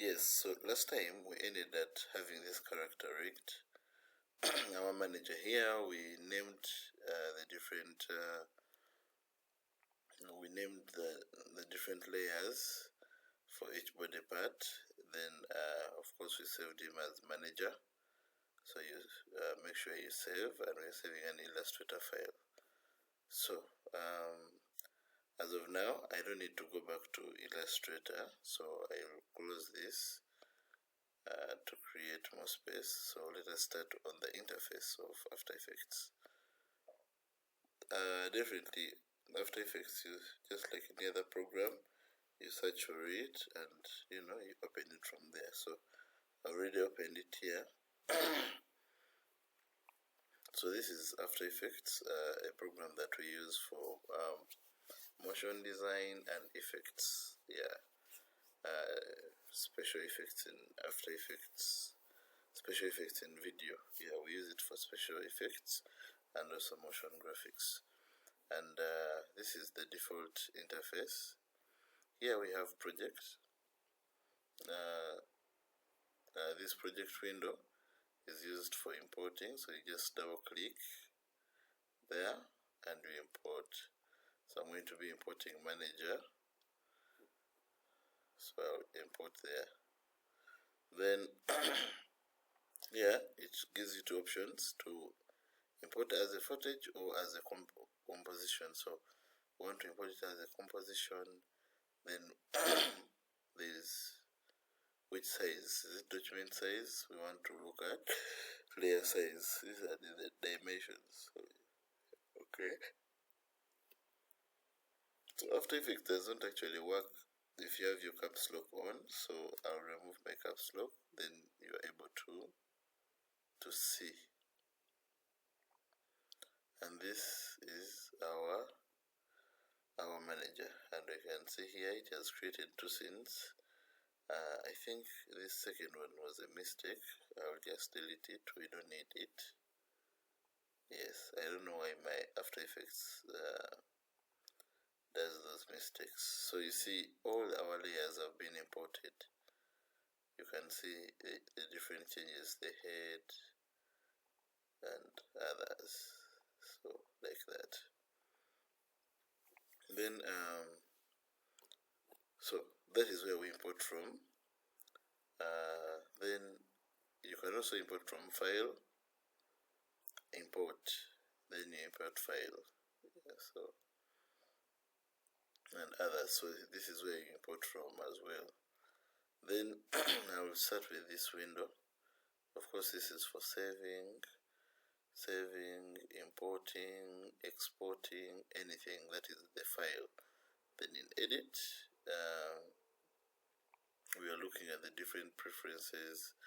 Yes, so last time we ended at having this character rigged. Our manager here, we named the different layers for each body part. Then of course we saved him as manager, so you make sure you save, and we're saving an Illustrator file. So as of now, I don't need to go back to Illustrator, so I'll close this to create more space. So let us start on the interface of After Effects. Definitely After Effects, you just like any other program, you search for it and you open it from there. So I already opened it here. So this is After Effects, a program that we use for motion design and effects. Special effects in After Effects, special effects in video. We use it for special effects and also motion graphics. And this is the default interface. Here we have project. This project window is used for importing, so you just double click there and we import. So I'm going to be importing manager, so I'll import there. Then it gives you two options to import as a footage or as a composition. So we want to import it as a composition. Then there's which size. Is it document size? We want to look at layer size. These are the dimensions. Okay. So After Effects doesn't actually work if you have your caps lock on. So I'll remove my caps lock. Then you're able to see. And this is our manager, and we can see here it has created two scenes. I think this second one was a mistake. I'll just delete it. We don't need it. Yes, I don't know why my After Effects does those mistakes. So you see all our layers have been imported. You can see the different changes, the head and others. So like that. Then so that is where we import from. Then you can also import from file, import, then you import file, and others. So this is where you import from as well. Then I will start with this window. Of course, this is for saving, importing, exporting, anything that is the file. Then in edit, we are looking at the different preferences,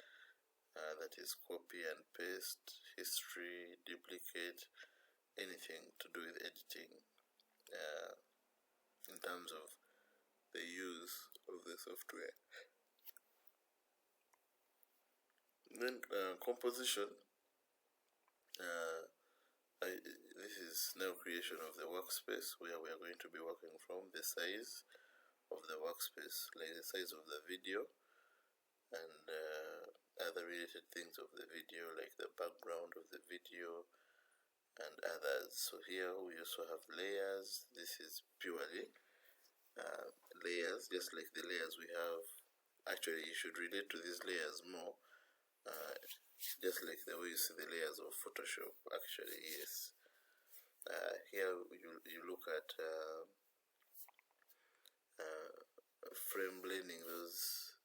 that is copy and paste, history, duplicate, anything to do with editing, in terms of the use of the software. Then composition, this is now creation of the workspace where we are going to be working from, the size of the workspace, like the size of the video and other related things of the video, like the background of the video and others. So here we also have layers. This is purely layers, just like the layers we have. Actually, you should relate to these layers more, just like the way you see the layers of Photoshop. Actually, yes. Here you look at frame blending, those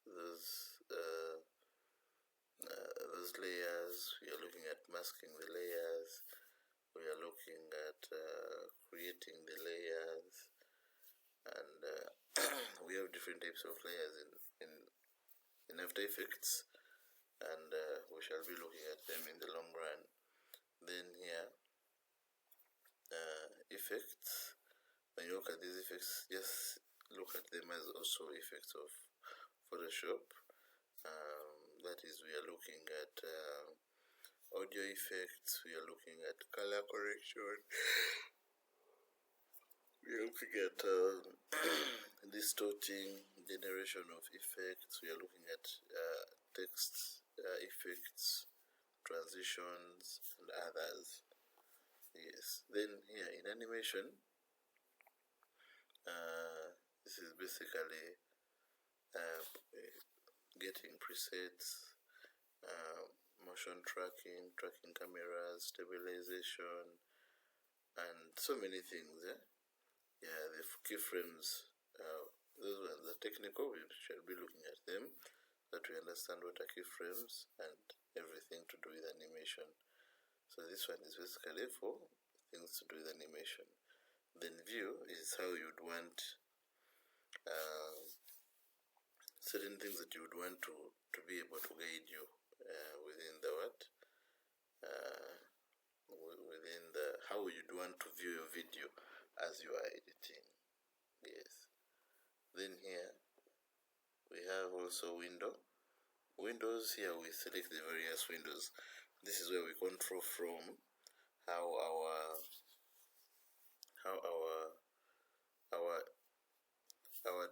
layers. We are looking at masking the layers. We are looking at creating the layers, and we have different types of layers in After Effects, and we shall be looking at them in the long run. Then here, effects. When you look at these effects, just look at them as also effects of Photoshop. That is, we are looking at audio effects, we are looking at color correction, we are looking at distorting, generation of effects. We are looking at text effects, transitions, and others. Yes. Then here in animation, this is basically getting presets, motion tracking, tracking cameras, stabilization, and so many things. Yeah, the keyframes, those ones are technical. We shall be looking at them, that we understand what are keyframes and everything to do with animation. So this one is basically for things to do with animation. Then view is how you'd want certain things that you would want to be able to guide you within the within the how you'd want to view your video as you are editing. Yes. Then here we have also windows. Here we select the various windows. This is where we control from how our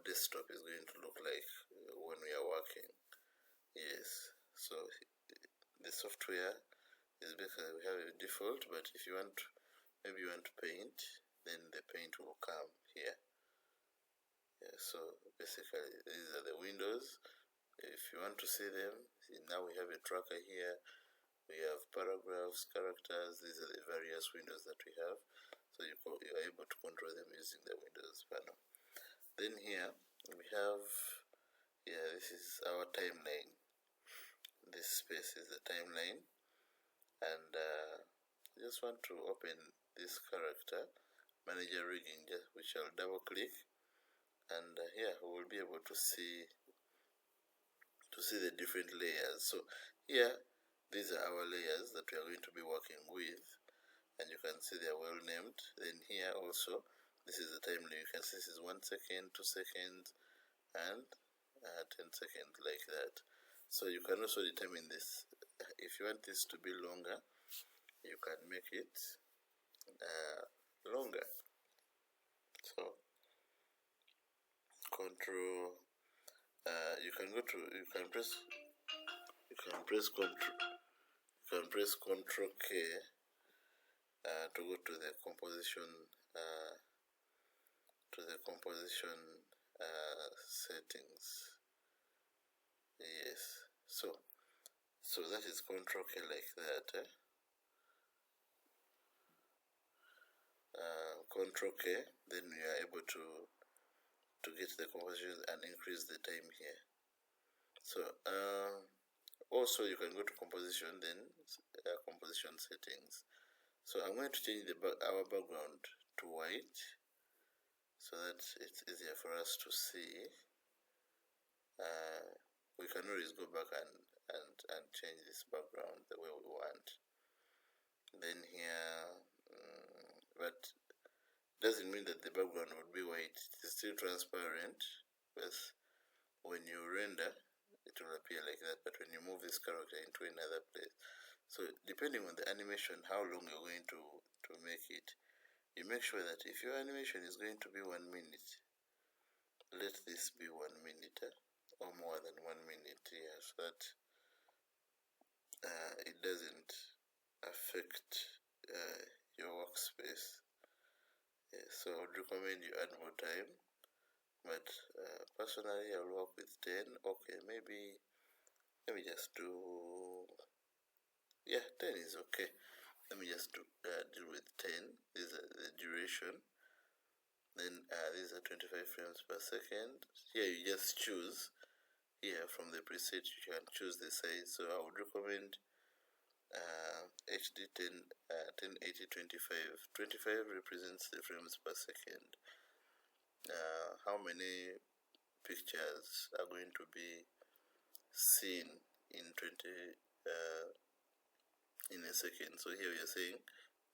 desktop is going to look like when we are working. Yes. So the software is basically, we have a default, but if you want, maybe you want to paint, then the paint will come here. Yeah, so basically these are the windows. If you want to see them, now we have a tracker here. We have paragraphs, characters. These are the various windows that we have. So you are able to control them using the Windows panel. Then here we have, this is our timeline. This space is the timeline, and I just want to open this character, Manager Rigging, which I'll double click, and here we will be able to see the different layers. So here, these are our layers that we are going to be working with, and you can see they are well named. Then here also, this is the timeline. You can see this is 1 second, 2 seconds, and 10 seconds, like that. So you can also determine this. If you want this to be longer, you can make it longer. So control, you can press Control K to go to the composition settings. Yes. So that is Control K, like that. Control K, then we are able to get the composition and increase the time here. So also you can go to composition, then composition settings. So I'm going to change our background to white so that it's easier for us to see. We can always go back and change this background the way we want. Then here, but doesn't mean that the background would be white. It's still transparent, but when you render, it will appear like that. But when you move this character into another place, so depending on the animation, how long you're going to make it, you make sure that if your animation is going to be 1 minute, let this be 1 minute or more than 1 minute, so that it doesn't affect your workspace. So I would recommend you add more time, but personally I'll work with 10. Okay, maybe let me just do, 10 is okay. Let me just deal with 10. This is the duration. Then these are 25 frames per second. Here you just choose. Here from the preset you can choose the size. So I would recommend HD 1080 25. 25 represents the frames per second. How many pictures are going to be seen in in a second? So here we are saying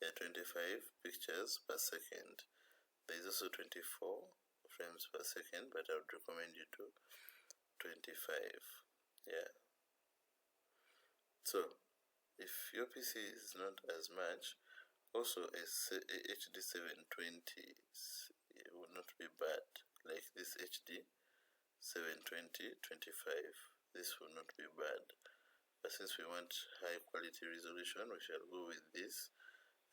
25 pictures per second. There is also 24 frames per second, but I would recommend you to 25. So if your PC is not as much, also a HD 720 would not be bad, like this HD 720 25. This will not be bad, but since we want high quality resolution, we shall go with this.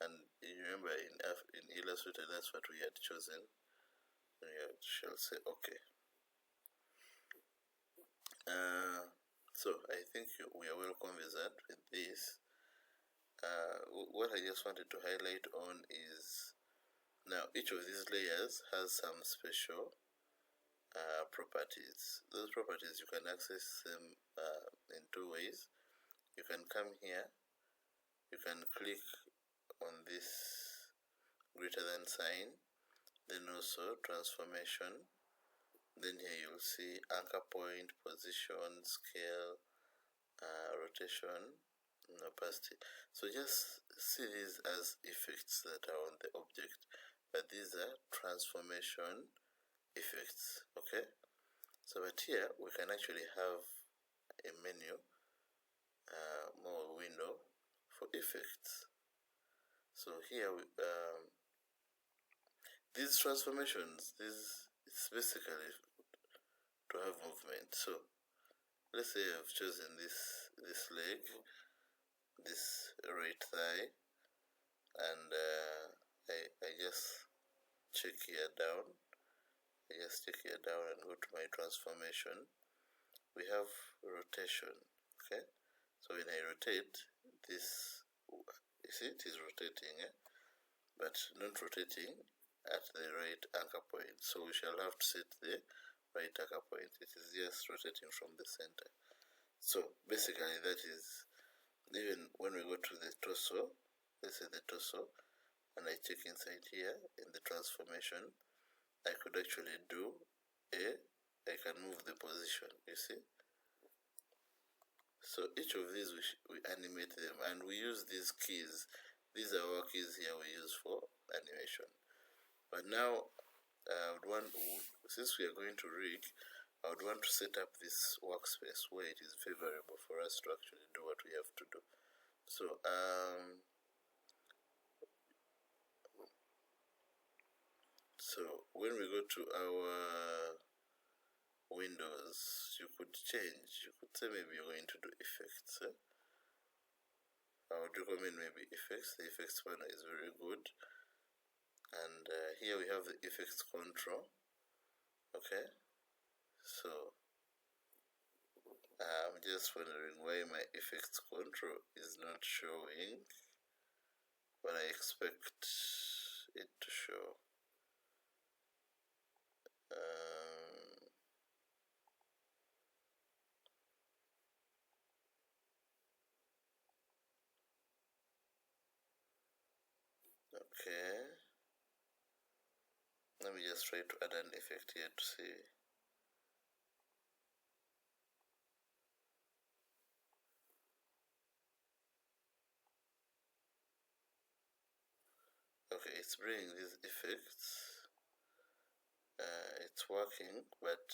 And you remember in Illustrator, that's what we had chosen. We shall say okay. So I think we are well conversant with this. What I just wanted to highlight on is, now each of these layers has some special properties. Those properties you can access them in two ways. You can come here, you can click on this greater than sign, then also transformation, then here you'll see anchor point, position, scale, rotation, and opacity. So just see these as effects that are on the object, but these are transformation effects. Okay, so but here we can actually have a menu, more window for effects. So here we, these transformations, it's basically to have movement. So let's say I've chosen this leg, this right thigh, and I just check here down. I just check here down and go to my transformation. We have rotation. Okay, so when I rotate this, you see it is rotating, but not rotating at the right anchor point. So we shall have to set the right anchor point. It is just rotating from the center. So basically that is, even when we go to the torso, let's say the torso, and I check inside here in the transformation, I could actually do I can move the position, you see. So each of these we animate them, and we use these keys. These are our keys here we use for animation. But now since we are going to rig, I would want to set up this workspace where it is favorable for us to actually do what we have to do. So when we go to our windows, you could change. You could say maybe you're going to do effects. I would recommend maybe effects. The effects panel is very good. And here we have the effects control. Okay, so I'm just wondering why my effects control is not showing, but I expect it to show. Okay, let me just try to add an effect here to see. Okay, it's bringing these effects. It's working, but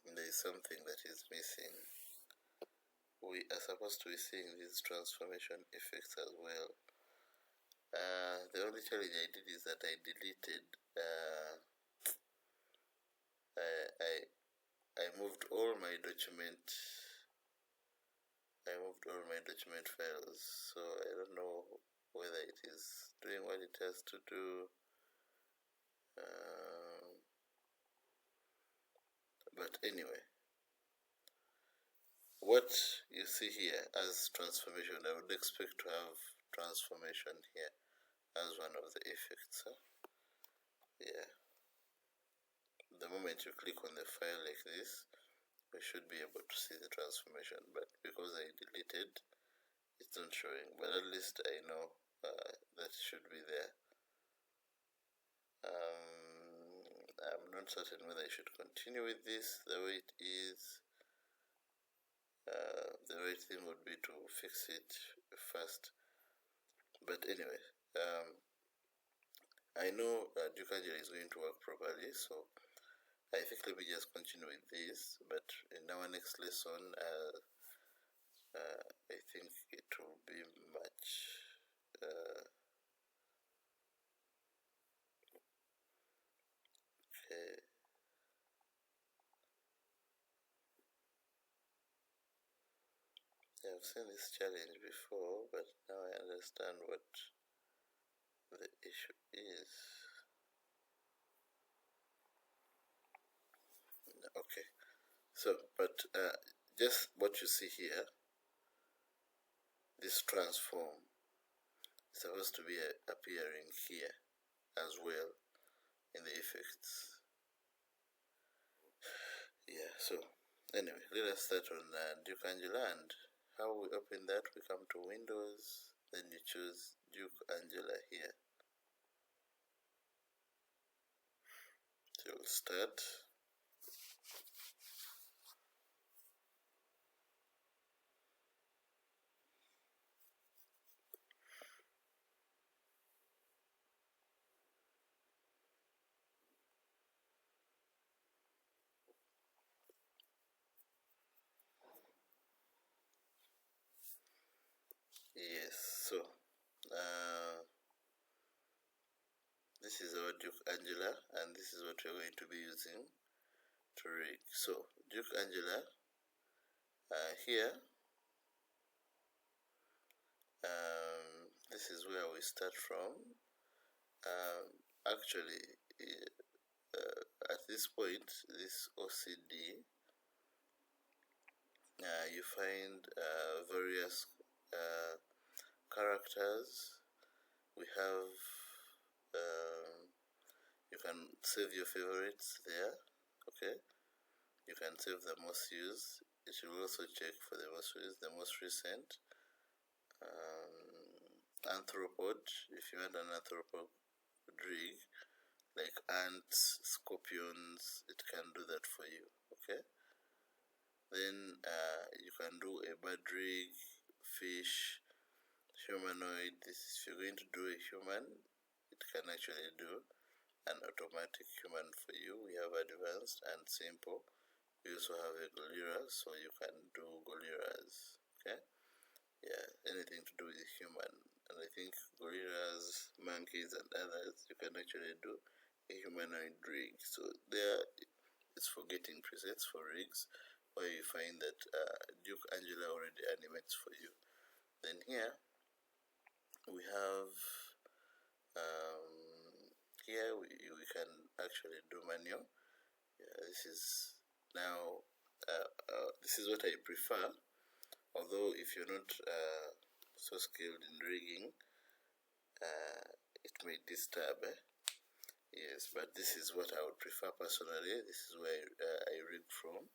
there is something that is missing. We are supposed to be seeing these transformation effects as well. The only challenge I did is that I deleted. I moved all my document. I moved all my document files, so I don't know whether it is doing what it has to do. But anyway, what you see here as transformation, I would expect to have transformation here as one of the effects. Yeah. The moment you click on the file like this, we should be able to see the transformation, but because I deleted, it's not showing. But at least I know that it should be there. I'm not certain whether I should continue with this the way it is. The right thing would be to fix it first. But anyway, I know Ducanger is going to work properly, so I think let me just continue with this. But in our next lesson, I think it will be much I've seen this challenge before, but now I understand what the issue is. Okay, so but just what you see here, this transform is supposed to be appearing here as well in the effects. Yeah, so anyway, let us start on Duke Angela, and how we open that, we come to Windows, then you choose Duke Angela here. So we'll start. Yes, so this is our Duke Angela, and this is what we're going to be using to rig. So Duke Angela, here, this is where we start from. Actually, at this point, this OCD, you find various characters. We have, you can save your favorites there, okay? You can save the most used. It will also check for the most used, the most recent. Arthropod, if you want an arthropod rig, like ants, scorpions, it can do that for you, okay? Then you can do a bird rig, fish, humanoid. This, if you're going to do a human, it can actually do an automatic human for you. We have advanced and simple. We also have a Golira, so you can do Goliras, okay? Yeah, anything to do with human. And I think gorillas, monkeys, and others, you can actually do a humanoid rig. So there, it's for getting presets for rigs, where you find that Duke Angela already animates for you. Then here, we have, here we can actually do manual. Yeah, this is now, this is what I prefer. Although if you're not so skilled in rigging, it may disturb. Yes, but this is what I would prefer personally. This is where I rig from,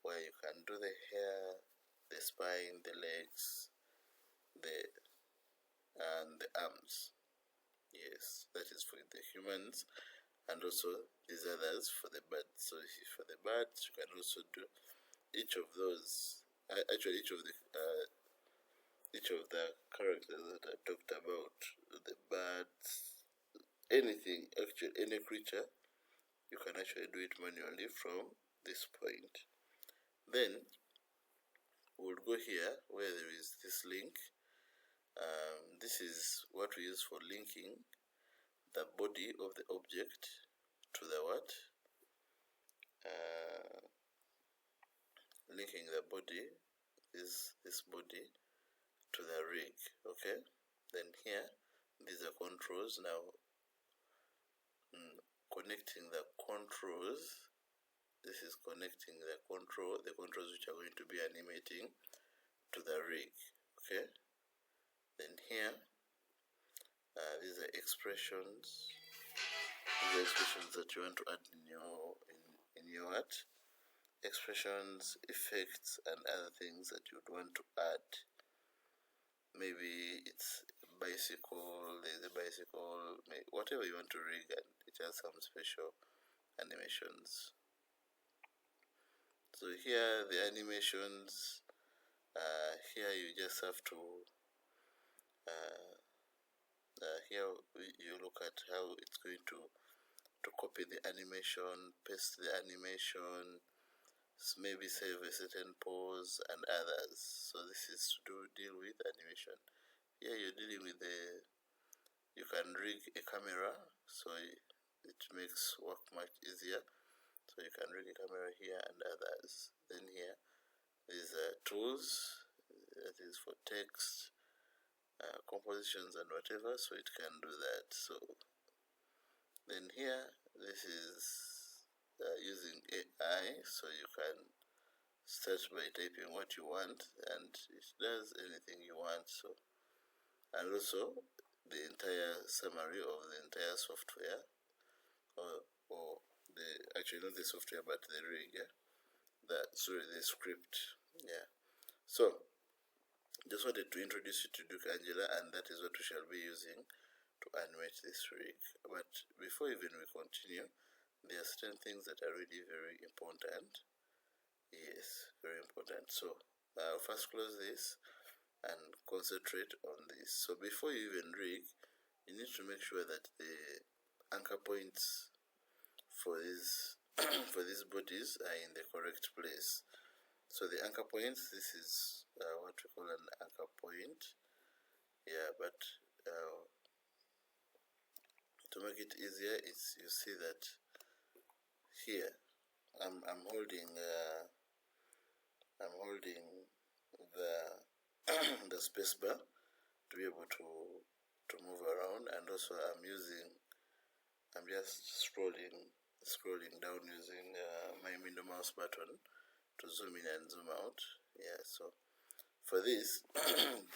where you can do the hair, the spine, the legs, and the arms. Yes, that is for the humans, and also these others for the birds. So for the birds, you can also do each of those. Actually, each of the characters that I talked about, the birds, anything, actually any creature, you can actually do it manually from this point. Then we'll go here where there is this link. This is what we use for linking the body of the object to the what? Linking the body is this body to the rig, okay? Then here, these are controls. Now, connecting the controls, this is connecting the controls which are going to be animating to the rig, okay? Then here, these are expressions. These are expressions that you want to add in your art. Expressions, effects, and other things that you'd want to add. Maybe it's a bicycle, there's a bicycle, whatever you want to rig, and it has some special animations. So here the animations, here you just have to, here you look at how it's going to copy the animation, paste the animation, maybe save a certain pose and others. So this is to deal with animation. Here you're dealing with you can rig a camera, so it makes work much easier. So you can rig a camera here and others. Then here, these tools, that is for text, compositions and whatever, so it can do that. So then here, this is using AI, so you can start by typing what you want and it does anything you want. So, and also the entire summary of the entire software, or the, actually not the software but the rig, yeah? the script, yeah. So just wanted to introduce you to Duke Angela, and that is what we shall be using to animate this rig. But before even we continue, there are certain things that are really very important. Yes, very important. So I'll first close this and concentrate on this. So before you even rig, you need to make sure that the anchor points for these for these bodies are in the correct place. So the anchor points, this is what we call an anchor point, yeah. But to make it easier, it's, you see that here I'm holding the the space bar to be able to move around, and also I'm just scrolling down using my middle mouse button to zoom in and zoom out, yeah. So for this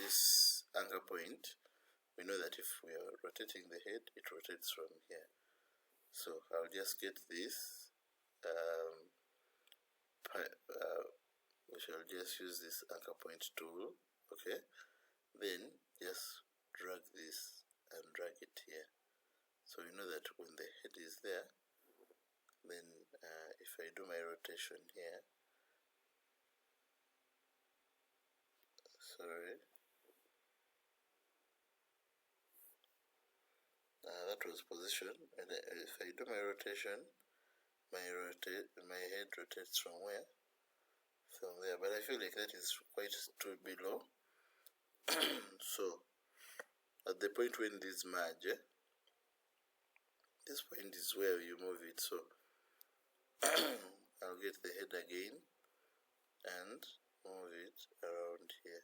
this anchor point, we know that if we are rotating the head, it rotates from here. So I'll just get this, we shall just use this anchor point tool, okay. Then just drag this and drag it here. So you know that when the head is there, then if I do my rotation here, sorry, that was position, and if I do my rotation, my head rotates from where? From there. But I feel like that is quite too below. So at the point when these merge, this point is where you move it. So I'll get the head again and move it around here.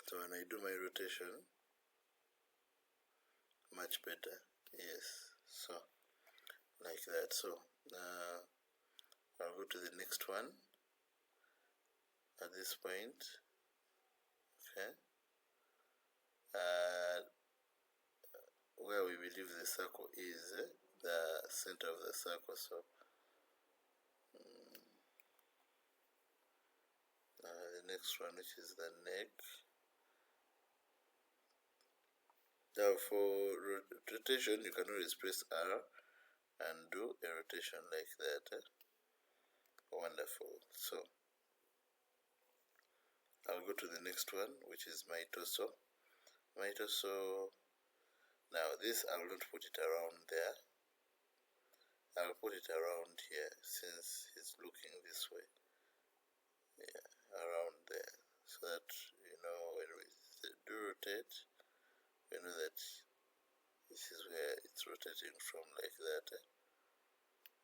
So when I do my rotation, much better, yes. So like that. So I'll go to the next one at this point, okay. Where we believe the circle is, the center of the circle. So the next one, which is the neck. Now for rotation, you can always press R and do a rotation like that. Wonderful. So I'll go to the next one, which is my torso. My torso, now this I will not put it around there. I'll put it around here since it's looking this way. Yeah, around there. So that, you know, when we do rotate, we know that this is where it's rotating from, like that.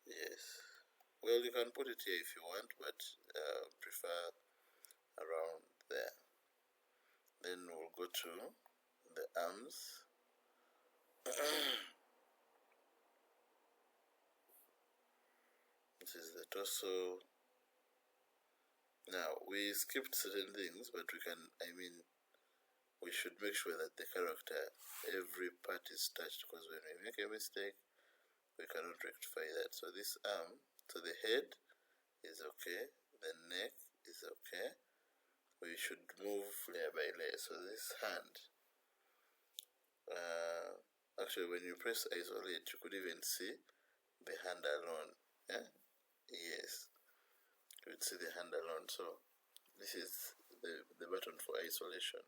Yes. Well, you can put it here if you want, but prefer around there. Then we'll go to the arms. This is the torso. Now we skipped certain things, but we can, we should make sure that the character, every part is touched, because when we make a mistake, we cannot rectify that. So this arm, so the head is okay, the neck is okay. We should move layer by layer. So this hand, actually when you press isolate, you could even see the hand alone. Yeah? Yes, you would see the hand alone. So this is the button for isolation.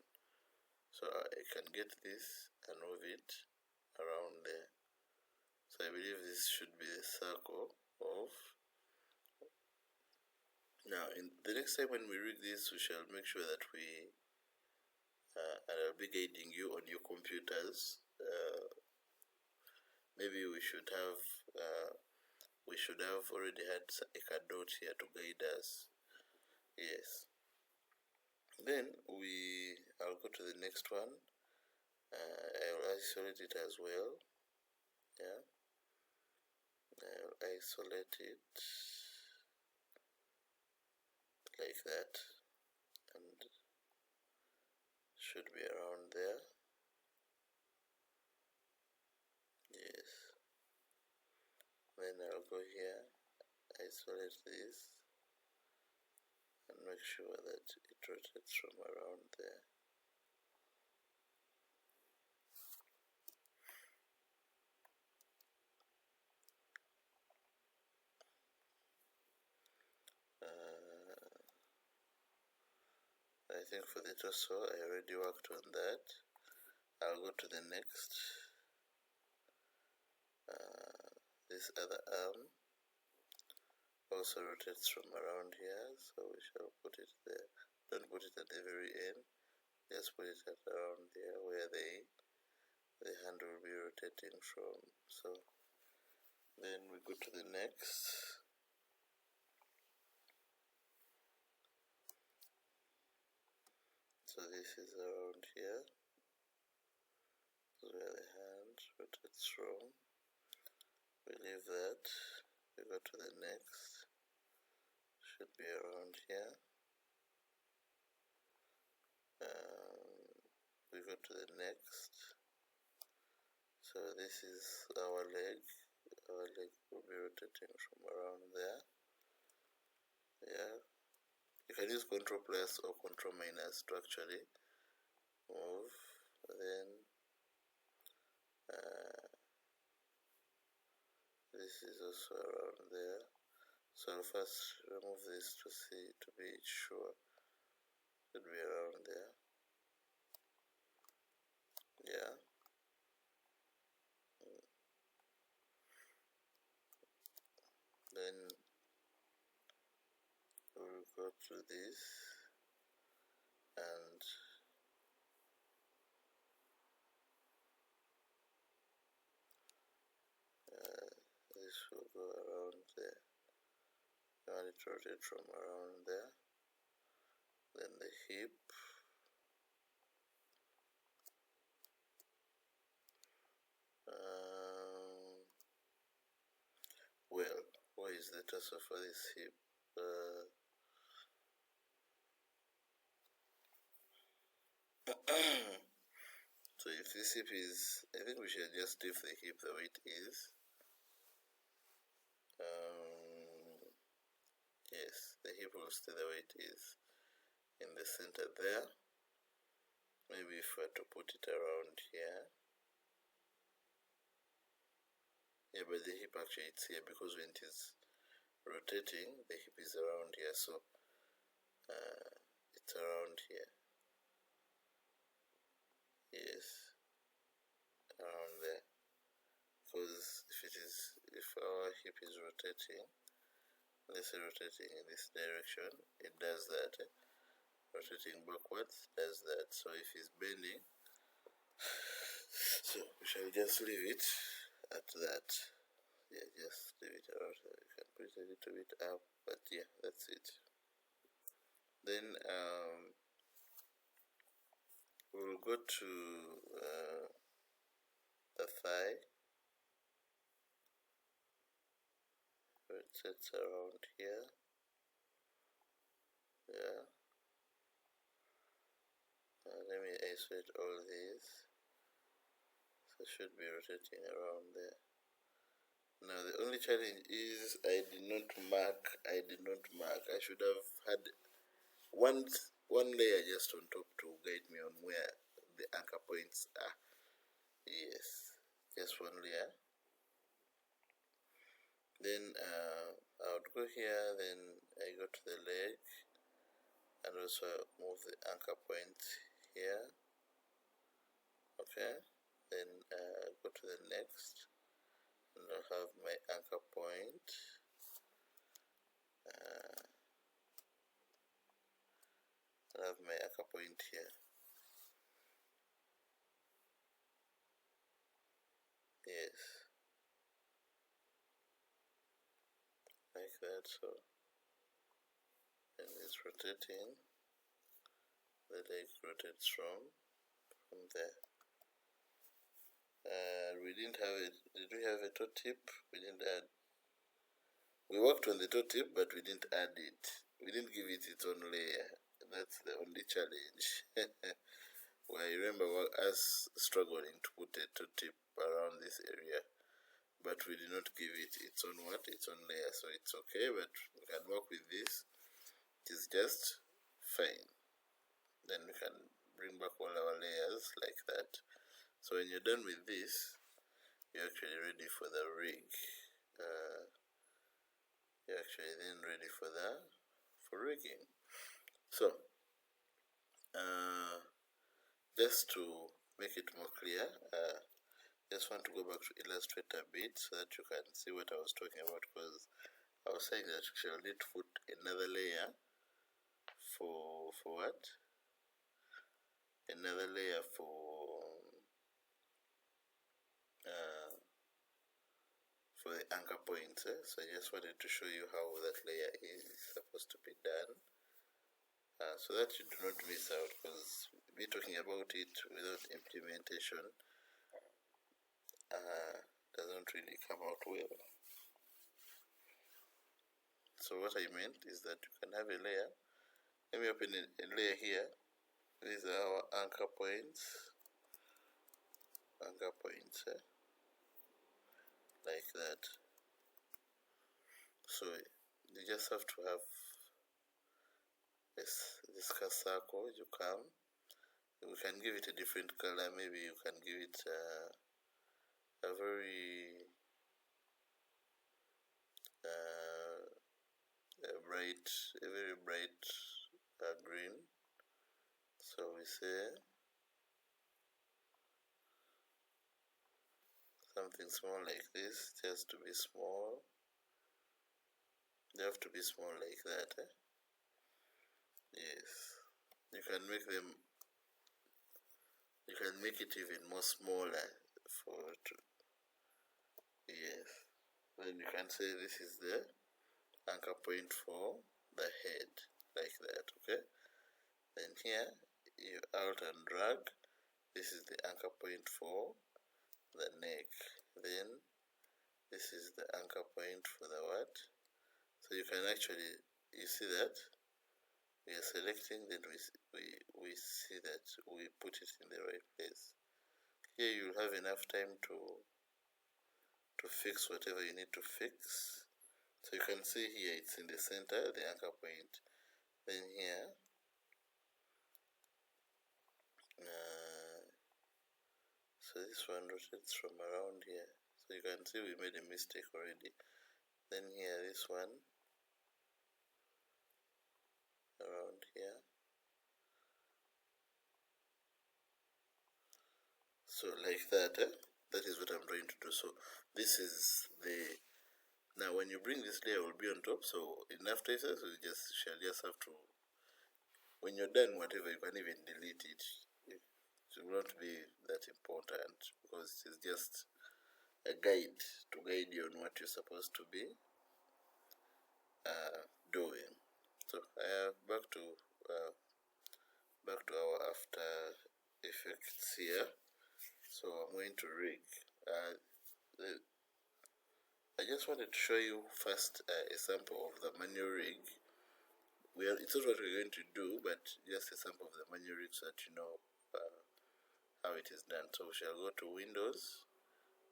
So I can get this and move it around there. So I believe this should be the circle of. Now in the next time when we read this, we shall make sure that we and I'll be guiding you on your computers. Maybe we should have already had a dot here to guide us. Yes. Then I'll go to the next one. I'll isolate it as well. Yeah, I'll isolate it like that, and should be around there. Yes. Then I'll go here, isolate this, and make sure that it rotates from around there. I think for the torso I already worked on that. I'll go to the next. This other arm also rotates from around here, so we shall put it there. Don't put it at the very end, just put it at around there where the hand will be rotating from. So then we go to the next. So this is around here, where the hand rotates from. We leave that, we go to the next, should be around here. We go to the next. So this is our leg will be rotating from around there. Yeah, you can use Control plus or Control minus to actually move. Then this is also around there. So I'll first remove this to be sure. Should be around there. Yeah. Then we'll go to this and this will go around there. I want it to rotate from around there. Then the hip. Well, where is the torso for this hip? So if this hip is, I think we should just leave the hip the way it is. Yes, the hip will stay the way it is in the center there. Maybe if we were to put it around here. Yeah, but the hip actually it's here because when it is rotating, the hip is around here, so it's around here. Yes, around there. Because if our hip is rotating, let's say rotating in this direction, it does that. Rotating backwards does that. So if it's bending, so we shall just leave it at that. Yeah, just leave it around. You can put it a little bit up, but yeah, that's it. Then we'll go to the thigh. It sits around here. Yeah. Let me isolate all these. So it should be rotating around there. Now the only challenge is I did not mark. I should have had one layer just on top to guide me on where the anchor points are. Yes, just one layer. Then I would go here, then I go to the leg and also move the anchor point here. Okay, then go to the next and I'll have my anchor point. I'll have my anchor point here. Yes, like that. So, and this is rotating. The leg rotates from there. We didn't have it. Did we have a toe tip? We didn't add. We worked on the toe tip, but we didn't add it. We didn't give it its own layer. That's the only challenge. Well, I remember us struggling to put a toe tip around this area, but we did not give it its own its own layer. So it's okay, but we can work with this. It is just fine. Then we can bring back all our layers like that. So when you're done with this, you're actually ready for the rig. You're actually then ready for rigging. So just to make it more clear, just want to go back to Illustrator a bit so that you can see what I was talking about, because I was saying that you'll need to put another layer for what? Another layer for the anchor points. So I just wanted to show you how that layer is supposed to be done, so that you do not miss out, because me talking about it without implementation doesn't really come out well. So what I meant is that you can have a layer. Let me open a layer here. These are our anchor points. Like that. So you just have to have this circle. You come. We can give it a different color. Maybe you can give it a very bright green. So we say something small like this. It has to be small. They have to be small like that. Yes. You can make them. You can make it even more smaller yes. Then you can say this is the anchor point for the head, like that. Okay. Then here you out and drag. This is the anchor point for the neck. Then this is the anchor point for the what? So you can actually, you see that we are selecting, then we see that we put it in the right place. Here you'll have enough time to fix whatever you need to fix. So you can see here it's in the center, the anchor point. Then here so this one rotates from around here. So you can see we made a mistake already. Then here, this one around here. So like that, that is what I'm trying to do. So this is the, now when you bring this layer, will be on top. So in After Effects, you shall just have to, when you're done, whatever, you can even delete it. It will not be that important, because it is just a guide to guide you on what you're supposed to be doing. So back to our After Effects here. So I'm going to rig. I just wanted to show you first a sample of the manual rig. It's not what we're going to do, but just a sample of the manual rig so that you know how it is done. So we shall go to Windows,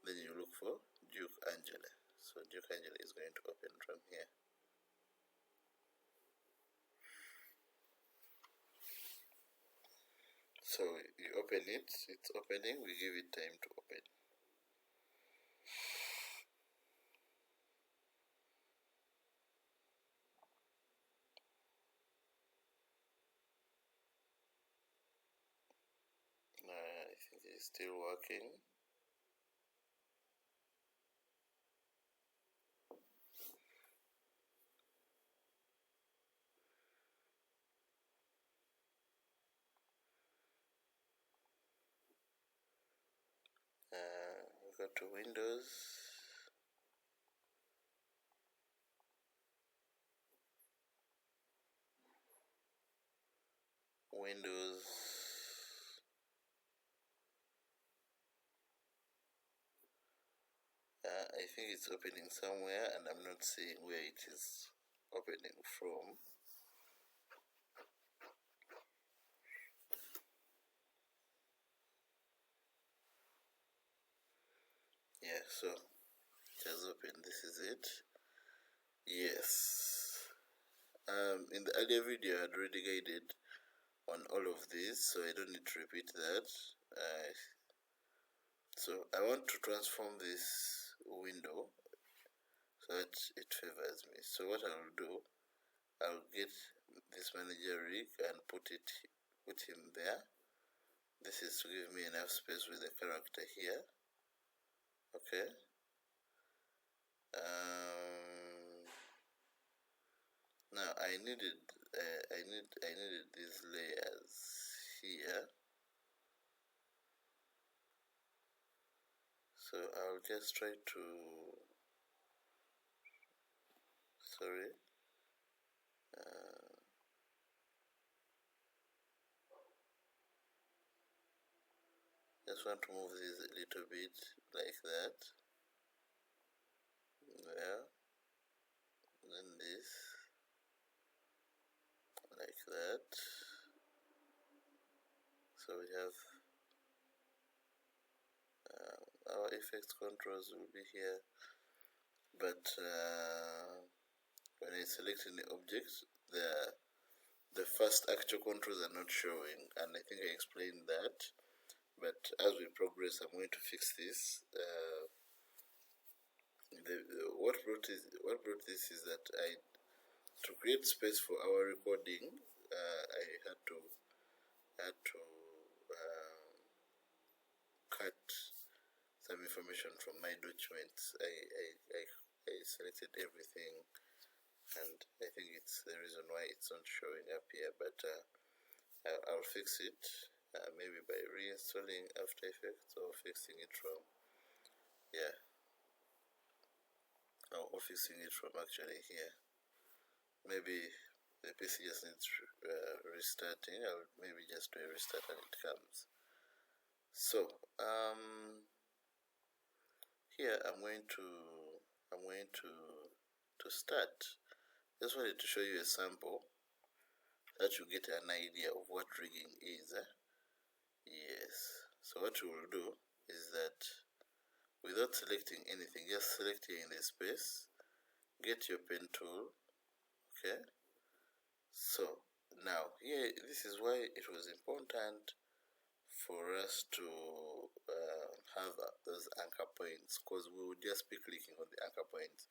then you look for Duke Angela. So Duke Angela is going to open from here. So you open it, it's opening, we give it time to open. I think it's still working. Go to Windows. windows. I think it's opening somewhere and I'm not seeing where it is opening from. Yeah, so it has opened. This is it. Yes. In the earlier video I had already guided on all of these, so I don't need to repeat that. So I want to transform this window so that it favors me. So what I'll do, I'll get this manager rig and put him there. This is to give me enough space with the character here. Okay. Now I needed these layers here. So I'll just try to, sorry, just want to move this a little bit like that, there, then this, like that. So we have our effects controls will be here, but when I select any object, the first actual controls are not showing, and I think I explained that. But as we progress, I'm going to fix this. What brought this is that to create space for our recording, I had to cut some information from my documents. I selected everything, and I think it's the reason why it's not showing up here, but I'll fix it, maybe by reinstalling After Effects or fixing it from, or fixing it from actually here. Maybe the PC just needs restarting. I'll maybe just do a restart and it comes. So here I'm going to start. Just wanted to show you a sample so that you get an idea of what rigging is. Yes. So what you will do is that without selecting anything, just select here in the space, get your pen tool. Okay. So now here, this is why it was important for us to have those anchor points, because we would just be clicking on the anchor points,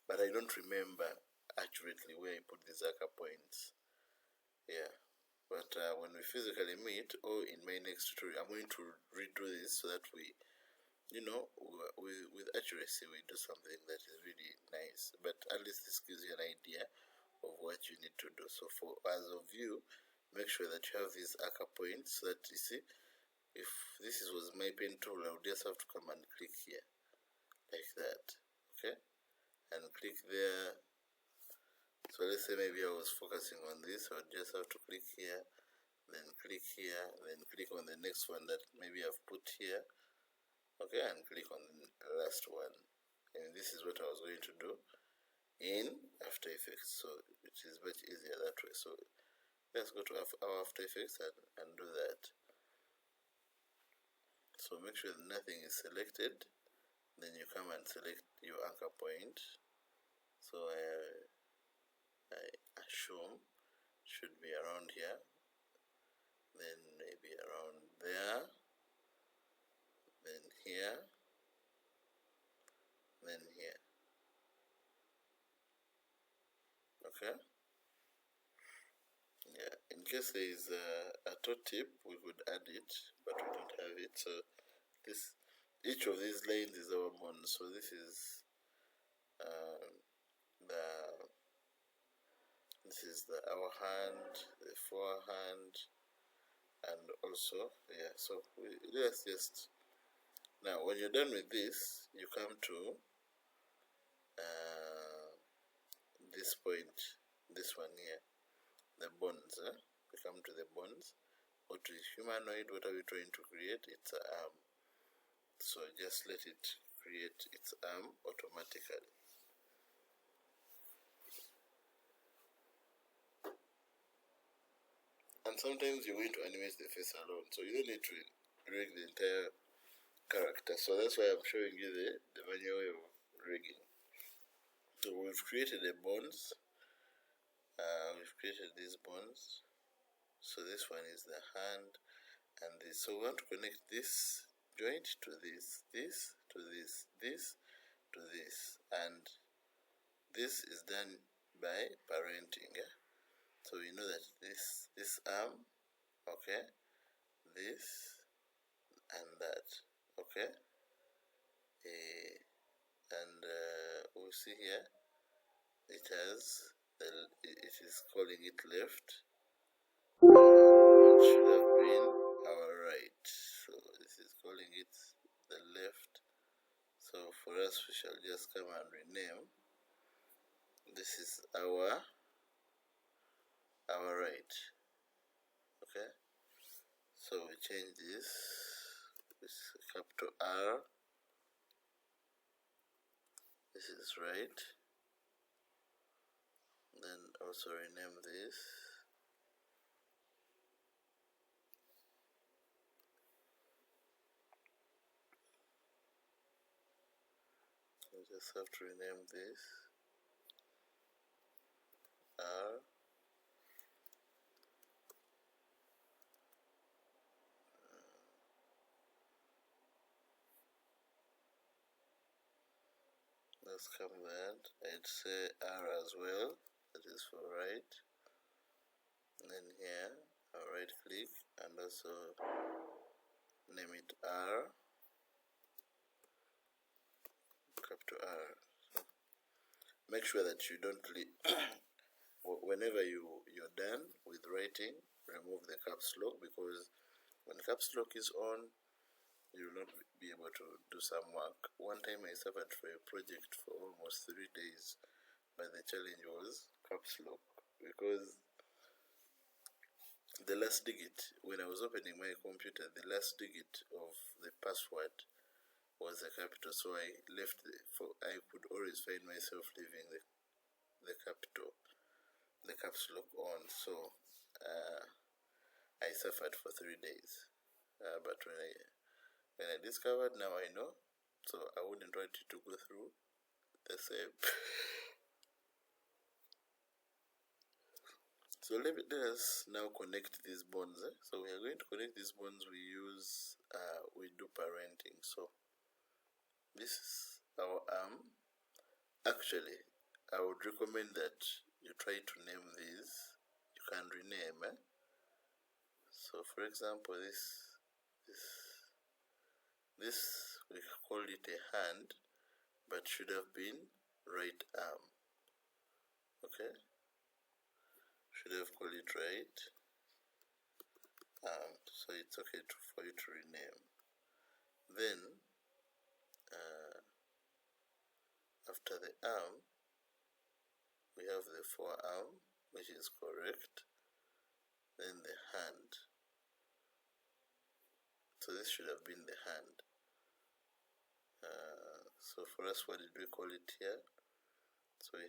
but I don't remember accurately where I put these anchor points. Yeah, but when we physically meet, or in my next tutorial, I'm going to redo this so that we, with accuracy, we do something that is really nice. But at least this gives you an idea of what you need to do. So for as of you, make sure that you have these anchor points so that you see, if this was my pen tool, I would just have to come and click here, like that, okay, and click there. So let's say maybe I was focusing on this, I would just have to click here, then click here, then click on the next one that maybe I've put here, okay, and click on the last one. And this is what I was going to do in After Effects, so it is much easier that way. So let's go to our After Effects and do that. So make sure that nothing is selected, then you come and select your anchor point. So I assume should be around here, then maybe around there, then here, then here. Okay. Yeah, in case there is a toe tip, we could add it, but we don't have it. So each of these lines is our bond. So this is our hand, the forehand, and also so let's just, now when you're done with this, you come to this point, this one here, the bonds. We come to the bonds, or to humanoid. What are we trying to create? It's an arm. So just let it create its arm automatically. And sometimes you're going to animate the face alone, so you don't need to rig the entire character. So that's why I'm showing you the manual way of rigging. So we've created the bones. We've created these bones. So this one is the hand and this. So we want to connect this joint to this to this to this, and this is done by parenting. So we know that this arm, okay, this and that, okay, and we'll see here it has it is calling it left. It should have been our right. So this is calling it the left. So for us, we shall just come and rename. This is our right. Okay. So we change this with capital R. This is right. Then also rename this. We just have to rename this R. Let's come that. I'd say R as well. That is for right. And then here, I'll right click and also name it R. Capital R. So make sure that you don't whenever you're done with writing, remove the caps lock, because when caps lock is on, you will not be able to do some work. One time I suffered for a project for almost 3 days, but the challenge was caps lock, because the last digit, when I was opening my computer, the last digit of the password was a capital, so I left I could always find myself leaving the caps lock on. So I suffered for 3 days, but when I discovered, now I know, so I wouldn't want you to go through the same. So let us now connect these bonds. So we are going to connect these bonds. We do parenting. So this is our arm. Actually, I would recommend that you try to name these. You can rename. So for example, this we call it a hand, but should have been right arm. Okay, should have called it right arm. So it's okay for you to rename. Then after the arm, we have the forearm, which is correct. Then the hand. So this should have been the hand. So for us, what did we call it here? So we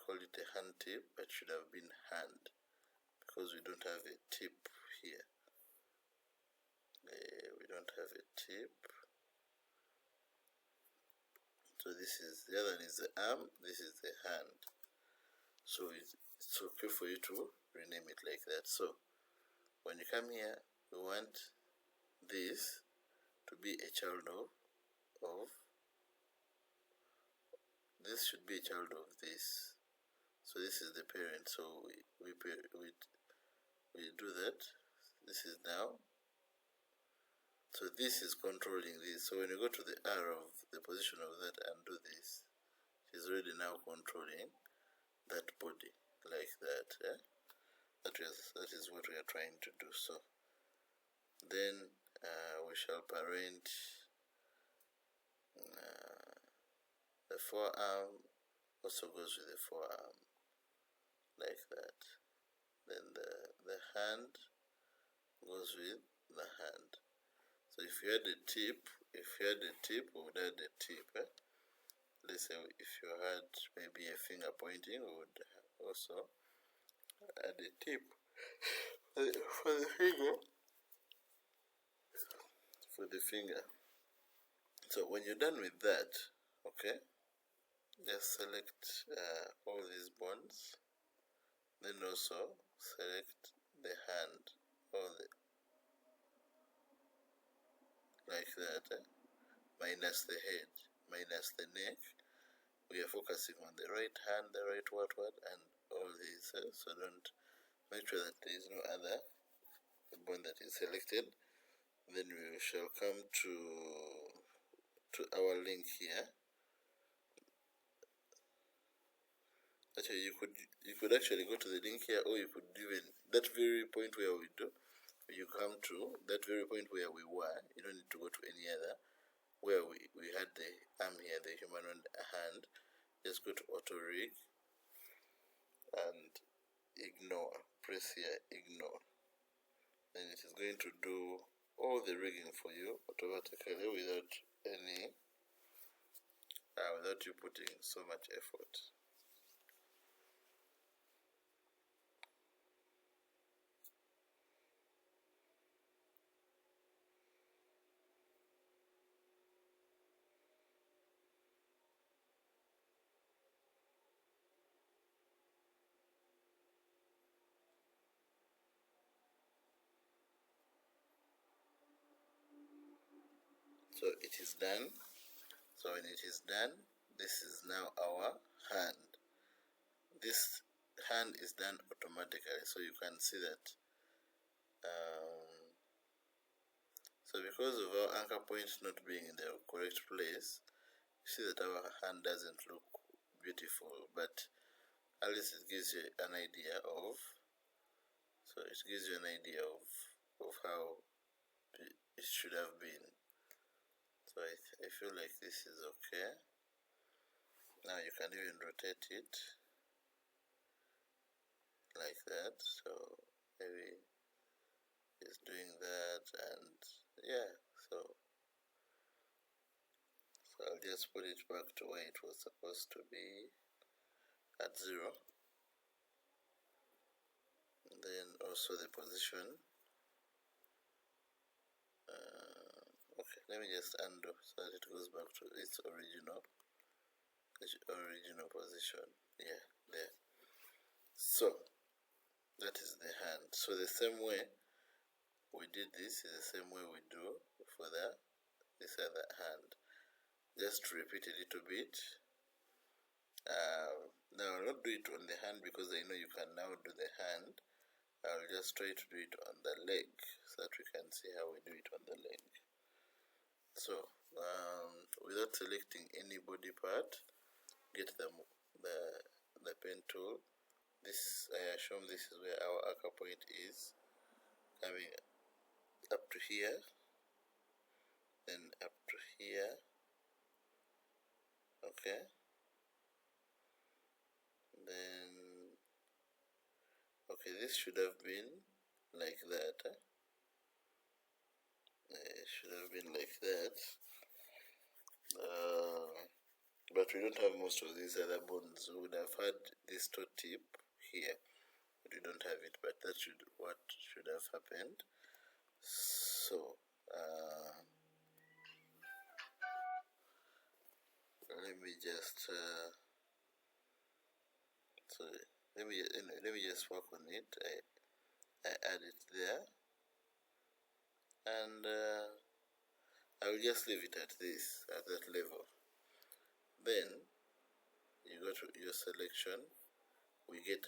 call it a hand tip, but should have been hand, because we don't have a tip here. We don't have a tip. So the other one is the arm, this is the hand. So it's okay for you to rename it like that. So when you come here, we want this to be a child of this should be a child of this. So this is the parent. So we do that. This is now. So this is controlling this. So when you go to the R of the position of that and do this, it's already now controlling that body like that. That is what we are trying to do. So then we shall parent the forearm. Also goes with the forearm like that. then the hand goes with the hand. So if you had a tip, we would add a tip. Let's say if you had maybe a finger pointing, we would also add a tip for the finger. So when you're done with that, okay, just select all these bonds, then also select the hand, like that, minus the head, minus the neck. We are focusing on the right hand, the right what, and all these. So don't, make sure that there is no other bond that is selected. Then we shall come to our link here. Actually, you could actually go to the link here, or you could even, that very point where we do, you come to that very point where we were. You don't need to go to any other. Where we had the arm here, the human hand. Just go to auto rig and ignore. Press here, ignore. Then it is going to do all the rigging for you automatically without you putting so much effort. So it is done. So when it is done, this is now our hand. This hand is done automatically, so you can see that. So because of our anchor point not being in the correct place, you see that our hand doesn't look beautiful, but at least it gives you an idea of. So it gives you an idea of how it should have been. So I feel like this is okay. Now you can even rotate it like that. So maybe it's doing that, and yeah. So I'll just put it back to where it was supposed to be, at 0. And then also the position. Okay, let me just undo so that it goes back to its original position. Yeah, there. So that is the hand. So the same way we did this is the same way we do for this other hand. Just repeat a little bit. Now I'll not do it on the hand because I know you can now do the hand. I'll just try to do it on the leg so that we can see how we do it on the leg. So without selecting any body part, get the pen tool. This, I assume this is where our anchor point is, coming up to here, then up to here. Okay, then okay, this should have been like that. It should have been like that, but we don't have most of these other bones. We would have had this toe tip here, but we don't have it. But that what should have happened. So let me just let me just work on it. I add it there, and I will just leave it at that level. Then you go to your selection. We get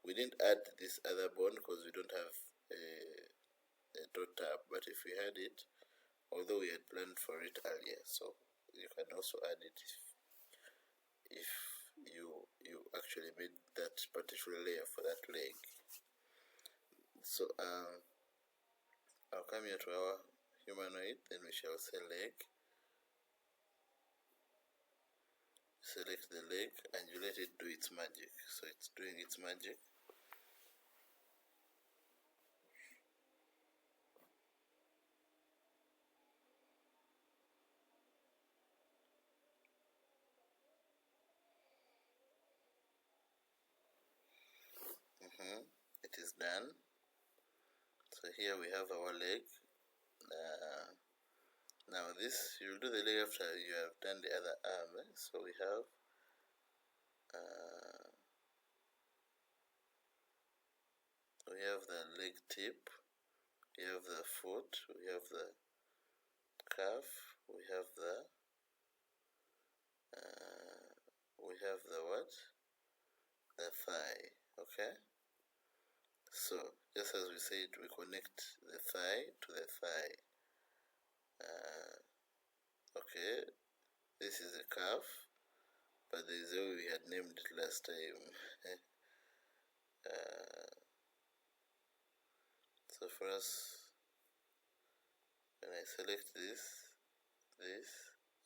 we didn't add this other bone because we don't have a dot tab, but if we had it, although we had planned for it earlier, so you can also add it if you actually made that particular layer for that leg. So I'll come here to our humanoid, then we shall say leg. select the leg and you let it do its magic. So it's doing its magic. It is done. So here we have our leg. Now this, you'll do the leg after you have done the other arm. So we have the leg tip, we have the foot, we have the calf, we have the what? The thigh. Okay. So just as we said, we connect the thigh to the thigh. Okay, this is a calf, but there is a way we had named it last time. So for us, when I select this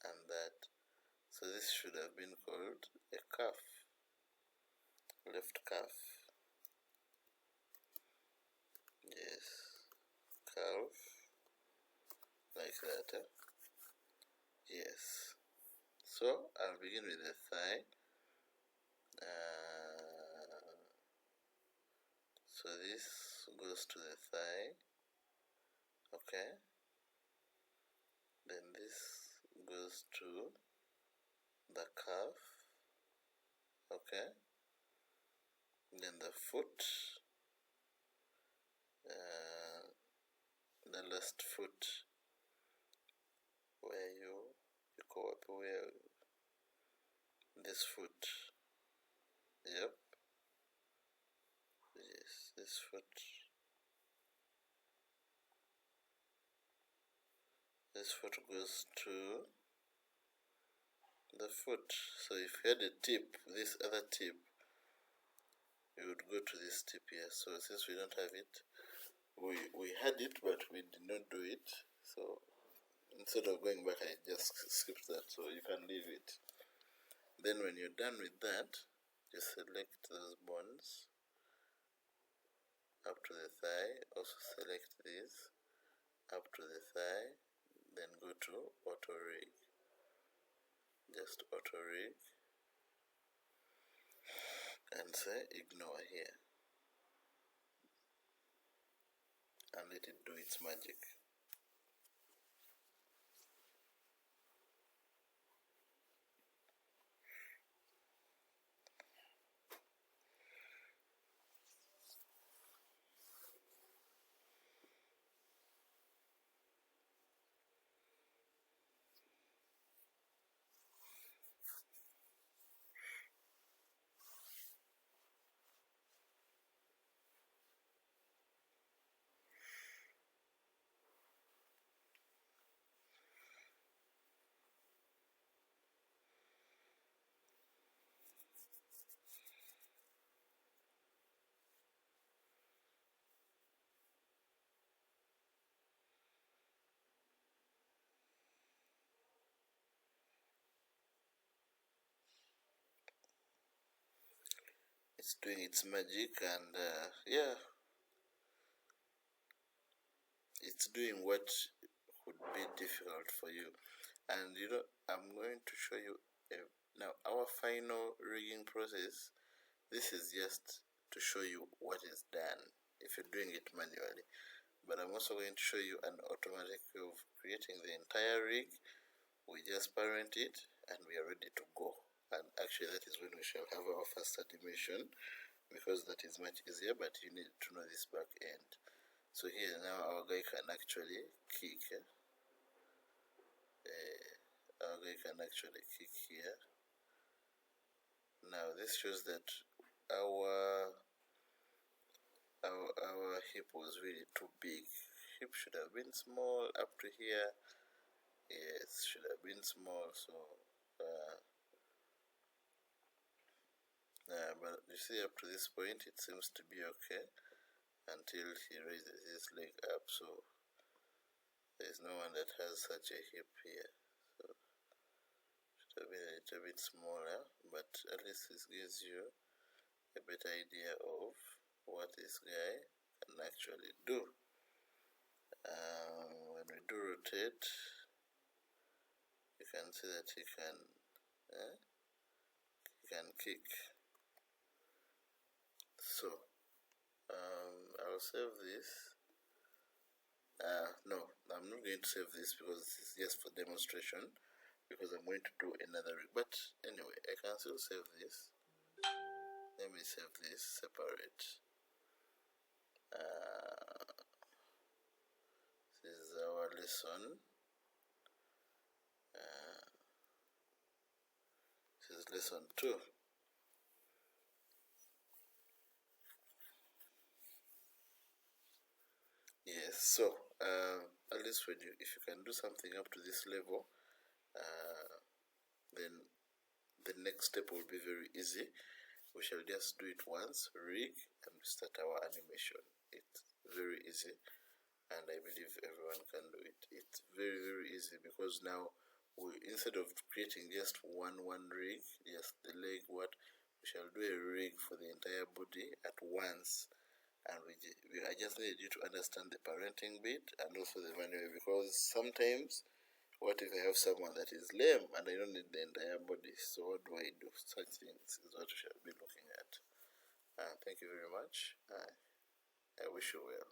and that, so this should have been called a calf, left calf. Yes, calf, like that. Yes. So I'll begin with the thigh. So this goes to the thigh. Okay. Then this goes to the calf. Okay. Then the foot. The last foot where you go up, where this foot. Yep. Yes, this foot. This foot goes to the foot. So if you had a tip, this other tip, you would go to this tip here. So since we don't have it, we had it but we did not do it. So instead of going back, I just skipped that. So you can leave it. Then when you're done with that, just select those bones up to the thigh. Also select these up to the thigh. Then go to auto rig. Just auto rig and say ignore here and let it do its magic. It's doing its magic, and yeah, it's doing what would be difficult for you. And I'm going to show you now our final rigging process. This is just to show you what is done if you're doing it manually, but I'm also going to show you an automatic way of creating the entire rig. We just parent it and we are ready to go, and actually that is when we shall have our first animation, because that is much easier, but you need to know this back end. So here now our guy can actually kick. Our guy can actually kick here. Now this shows that our hip was really too big. Hip should have been small up to here. Yes, should have been small. So but you see, up to this point it seems to be okay until he raises his leg up. So there is no one that has such a hip here. So should to be a little bit smaller, but at least this gives you a better idea of what this guy can actually do. When we do rotate, you can see that he can kick. So I'll save this. No, I'm not going to save this because this is just for demonstration, because I'm going to do another rig. But anyway, I can still save this. Let me save this separate. This is our lesson. This is lesson 2. Yes, so at least if you can do something up to this level, then the next step will be very easy. We shall just do it once, rig, and start our animation. It's very easy, and I believe everyone can do it. It's very, very easy, because now instead of creating just one rig, just the leg, we shall do a rig for the entire body at once. And I just need you to understand the parenting bit and also the manual, because sometimes, what if I have someone that is lame and I don't need the entire body? So what do I do? Such things is what we shall be looking at. Thank you very much. I wish you well.